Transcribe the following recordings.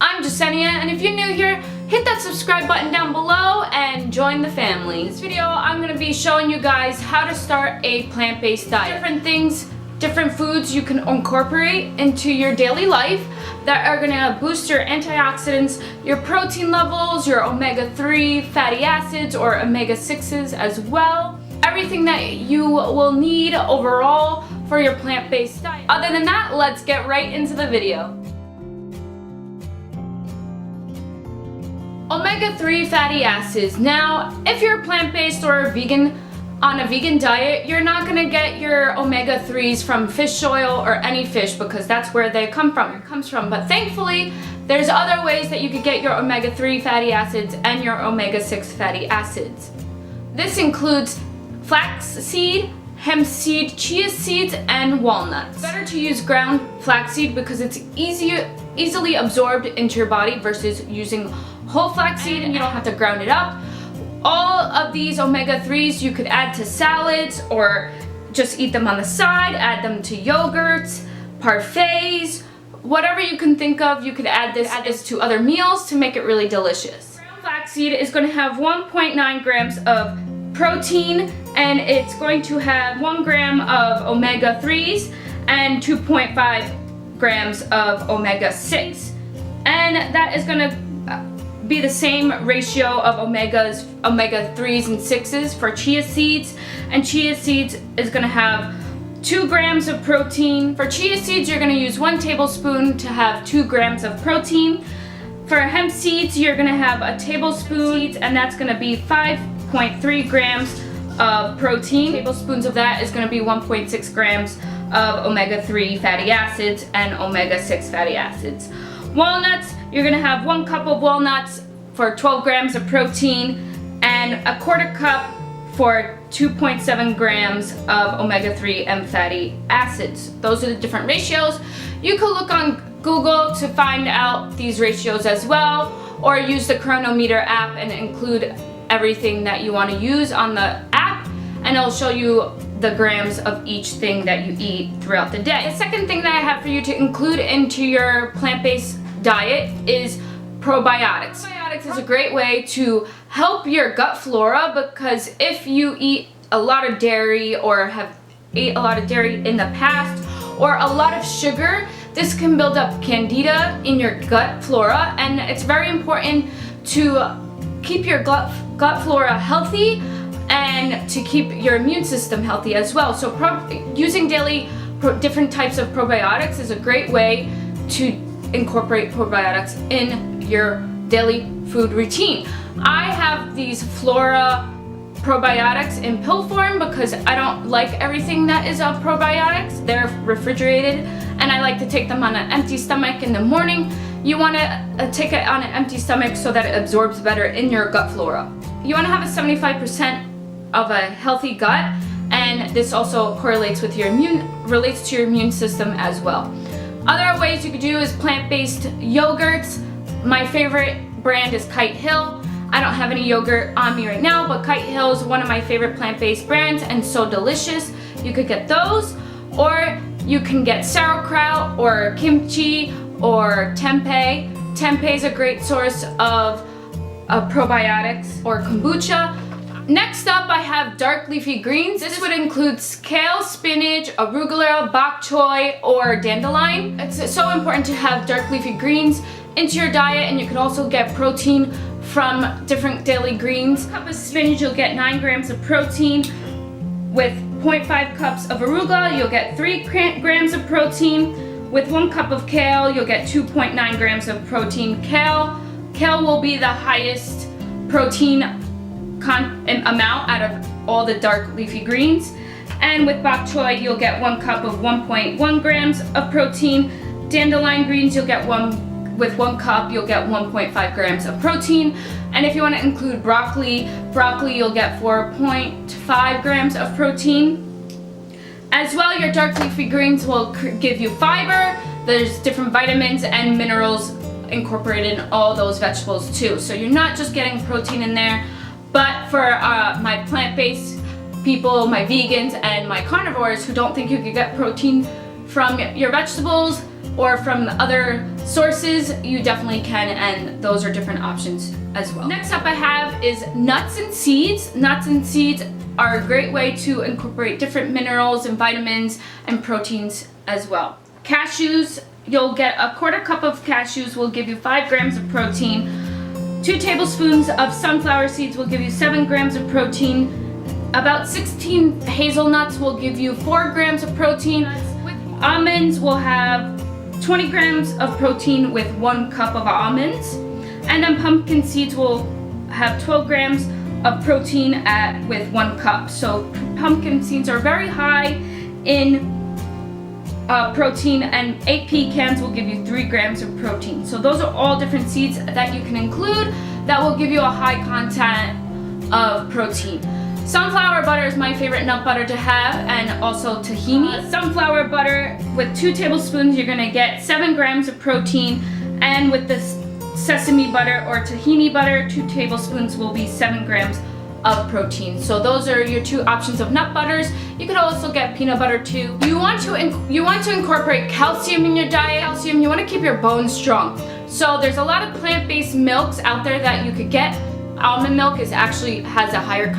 I'm Jasenia, and if you're new here, hit that subscribe button down below and join the family. In this video, I'm going to be showing you guys how to start a plant-based diet. Different things, different foods you can incorporate into your daily life that are going to boost your antioxidants, your protein levels, your omega-3 fatty acids or omega-6s as well. Everything that you will need overall for your plant-based diet. Other than that, let's get right into the video. Omega-3 fatty acids. Now, if you're plant-based or vegan on a vegan diet, you're not gonna get your omega-3s from fish oil or any fish because that's where they come from. But thankfully, there's other ways that you could get your omega-3 fatty acids and your omega-6 fatty acids. This includes flaxseed, hemp seed, chia seeds, and walnuts. It's better to use ground flaxseed because it's easily absorbed into your body versus using whole flaxseed, and you don't have to ground it up. All of these omega-3s you could add to salads or just eat them on the side, add them to yogurts, parfaits, whatever you can think of, you could add this to other meals to make it really delicious. Ground flaxseed is going to have 1.9 grams of protein, and it's going to have 1 gram of omega-3s and 2.5 grams of omega-6. And that is going to be the same ratio of omega-3s and 6s for chia seeds, and chia seeds is going to have 2 grams of protein. For chia seeds, you're going to use 1 tablespoon to have 2 grams of protein. For hemp seeds, you're going to have a tablespoon, and that's going to be 5.3 grams of protein. Tablespoons of that is going to be 1.6 grams of omega-3 fatty acids and omega-6 fatty acids. Walnuts, you're going to have 1 cup of walnuts for 12 grams of protein and a 1/4 cup for 2.7 grams of omega-3 and fatty acids. Those are the different ratios. You could look on Google to find out these ratios as well, or use the Chronometer app and include everything that you want to use on the app, and it'll show you the grams of each thing that you eat throughout the day. The second thing that I have for you to include into your plant-based diet is probiotics. Probiotics is a great way to help your gut flora, because if you eat a lot of dairy or have ate a lot of dairy in the past or a lot of sugar, this can build up candida in your gut flora, and it's very important to keep your gut flora healthy and to keep your immune system healthy as well. So using daily different types of probiotics is a great way to incorporate probiotics in your daily food routine. I have these Flora probiotics in pill form because I don't like everything that is of probiotics. They're refrigerated, and I like to take them on an empty stomach in the morning. You want to take it on an empty stomach so that it absorbs better in your gut flora. You want to have a 75% of a healthy gut, and this also correlates with relates to your immune system as well. Other ways you could do is plant-based yogurts. My favorite brand is Kite Hill. I don't have any yogurt on me right now, but Kite Hill is one of my favorite plant-based brands and so delicious. You could get those, or you can get sauerkraut or kimchi or tempeh. Tempeh is a great source of probiotics, or kombucha. Next up, I have dark leafy greens. This would include kale, spinach, arugula, bok choy, or dandelion. It's so important to have dark leafy greens into your diet, and you can also get protein from different daily greens. A cup of spinach, you'll get 9 grams of protein. With 0.5 cups of arugula, you'll get 3 grams of protein. With 1 cup of kale, you'll get 2.9 grams of protein. Kale will be the highest protein amount out of all the dark leafy greens. And with bok choy, you'll get 1 cup of 1.1 grams of protein. Dandelion greens, with 1 cup, you'll get 1.5 grams of protein. And if you want to include broccoli, you'll get 4.5 grams of protein. As well, your dark leafy greens will give you fiber. There's different vitamins and minerals incorporated in all those vegetables too. So you're not just getting protein in there, but for my plant-based people, my vegans, and my carnivores who don't think you could get protein from your vegetables, or from other sources, you definitely can, and those are different options as well. Next up I have is nuts and seeds. Nuts and seeds are a great way to incorporate different minerals and vitamins and proteins as well. Cashews, you'll get a 1/4 cup of cashews will give you 5 grams of protein. 2 tablespoons of sunflower seeds will give you 7 grams of protein. About 16 hazelnuts will give you 4 grams of protein. Almonds will have 20 grams of protein with 1 cup of almonds. And then pumpkin seeds will have 12 grams of protein with 1 cup. So pumpkin seeds are very high in protein, and 8 pecans will give you 3 grams of protein. So those are all different seeds that you can include that will give you a high content of protein. Sunflower butter is my favorite nut butter to have, and also tahini. Sunflower butter with 2 tablespoons, you're gonna get 7 grams of protein, and with this sesame butter or tahini butter, 2 tablespoons will be 7 grams of protein. So those are your 2 options of nut butters. You could also get peanut butter too. You want to incorporate calcium in your diet. Calcium, you want to keep your bones strong. So there's a lot of plant-based milks out there that you could get. Almond milk has a higher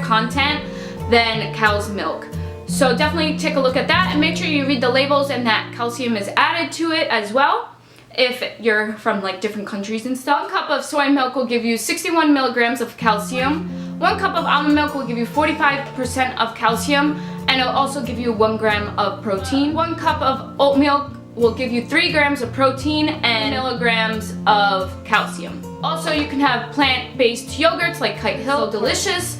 content than cow's milk. So definitely take a look at that and make sure you read the labels and that calcium is added to it as well, if you're from like different countries and stuff. 1 cup of soy milk will give you 61 milligrams of calcium. 1 cup of almond milk will give you 45% of calcium, and it'll also give you 1 gram of protein. 1 cup of oat milk will give you 3 grams of protein and milligrams of calcium. Also, you can have plant-based yogurts like Kite Hill, so delicious.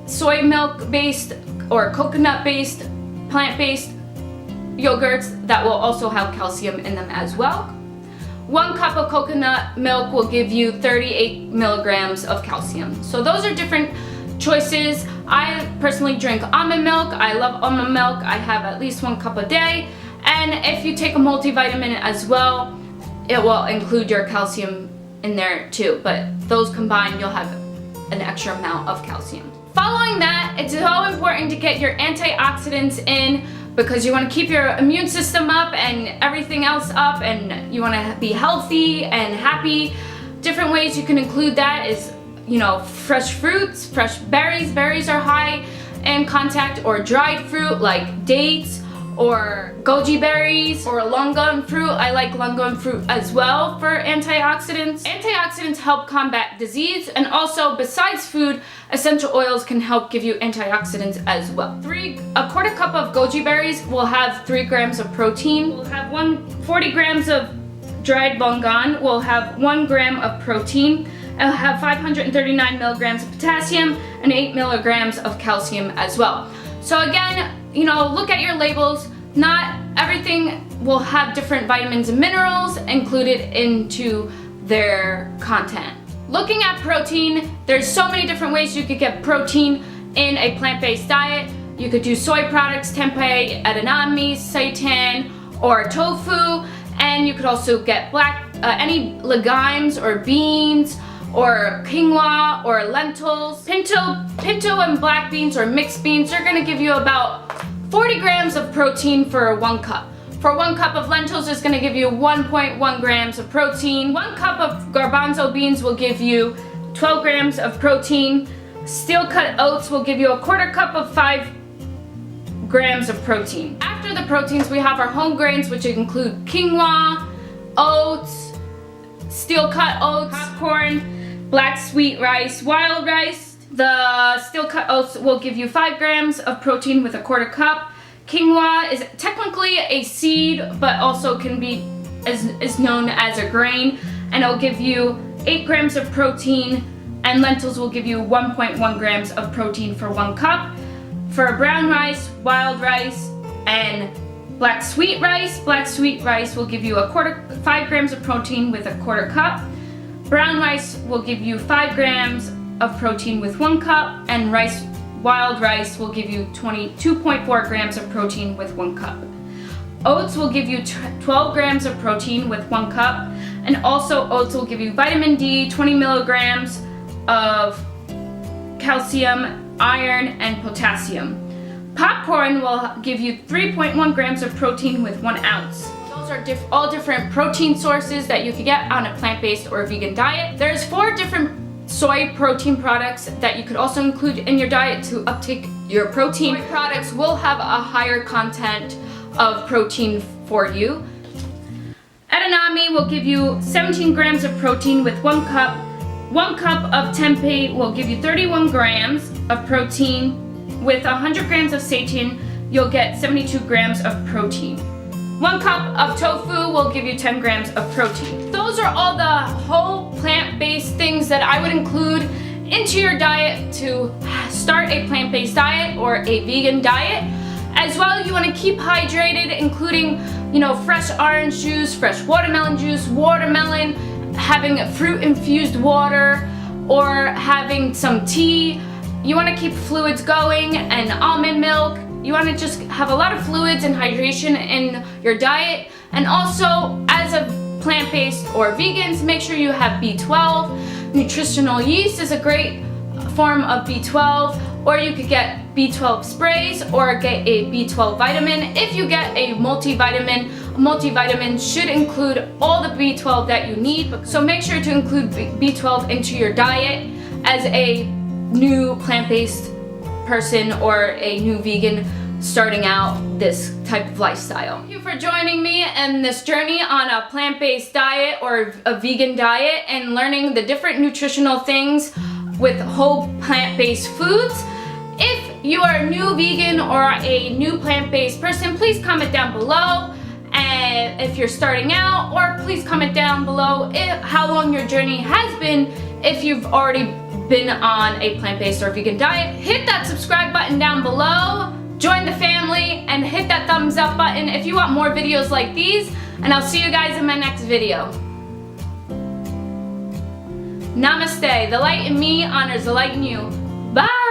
Soy milk-based or coconut-based, plant-based yogurts that will also have calcium in them as well. 1 cup of coconut milk will give you 38 milligrams of calcium. So those are different choices. I personally drink almond milk. I love almond milk. I have at least 1 cup a day. And if you take a multivitamin as well, it will include your calcium in there too. But those combined, you'll have an extra amount of calcium. Following that, it's so important to get your antioxidants in, because you want to keep your immune system up and everything else up, and you want to be healthy and happy. Different ways you can include that is, fresh fruits, fresh berries. Berries are high in content, or dried fruit like dates or goji berries or longan fruit. I like longan fruit as well for antioxidants. Antioxidants help combat disease, and also besides food, essential oils can help give you antioxidants as well. A 1/4 cup of goji berries will have 3 grams of protein. We'll have 40 grams of dried longan will have 1 gram of protein. It'll have 539 milligrams of potassium and 8 milligrams of calcium as well. So again, look at your labels. Not everything will have different vitamins and minerals included into their content. Looking at protein, there's so many different ways you could get protein in a plant-based diet. You could do soy products, tempeh, edamame, seitan, or tofu, and you could also get any legumes or beans or quinoa or lentils. Pinto and black beans or mixed beans are gonna give you about 40 grams of protein for 1 cup. For 1 cup of lentils is gonna give you 1.1 grams of protein. 1 cup of garbanzo beans will give you 12 grams of protein. Steel cut oats will give you a 1/4 cup of 5 grams of protein. After the proteins, we have our home grains, which include quinoa, oats, steel cut oats, popcorn, black sweet rice, wild rice. The steel cut oats will give you 5 grams of protein with a 1/4 cup. Quinoa is technically a seed, but also can be is known as a grain, and it'll give you 8 grams of protein, and lentils will give you 1.1 grams of protein for 1 cup. For brown rice, wild rice, and black sweet rice will give you 5 grams of protein with a 1/4 cup. Brown rice will give you 5 grams of protein with 1 cup, and wild rice will give you 22.4 grams of protein with 1 cup. Oats will give you 12 grams of protein with 1 cup, and also oats will give you vitamin D, 20 milligrams of calcium, iron, and potassium. Popcorn will give you 3.1 grams of protein with 1 ounce. Those are all different protein sources that you can get on a plant-based or a vegan diet. There's 4 different soy protein products that you could also include in your diet to uptake your protein. Soy products will have a higher content of protein for you. Edamame will give you 17 grams of protein with 1 cup. 1 cup of tempeh will give you 31 grams of protein. With 100 grams of seitan, you'll get 72 grams of protein. 1 cup of tofu will give you 10 grams of protein. Those are all the whole plant-based things that I would include into your diet to start a plant-based diet or a vegan diet. As well, you want to keep hydrated, including, fresh orange juice, fresh watermelon juice, watermelon, having fruit-infused water, or having some tea. You want to keep fluids going, and almond milk. You want to just have a lot of fluids and hydration in your diet. And also, as a plant-based or vegans, make sure you have B12. Nutritional yeast is a great form of B12, or you could get B12 sprays or get a B12 vitamin. If you get a multivitamin should include all the B12 that you need. So make sure to include B12 into your diet as a new plant-based person or a new vegan starting out this type of lifestyle. Thank you for joining me in this journey on a plant-based diet or a vegan diet and learning the different nutritional things with whole plant-based foods. If you are a new vegan or a new plant-based person, please comment down below. And if you're starting out, or please comment down below how long your journey has been, if you've already been on a plant-based or vegan diet. Hit that subscribe button down below, join the family, and hit that thumbs up button if you want more videos like these, and I'll see you guys in my next video. Namaste. The light in me honors the light in you. Bye!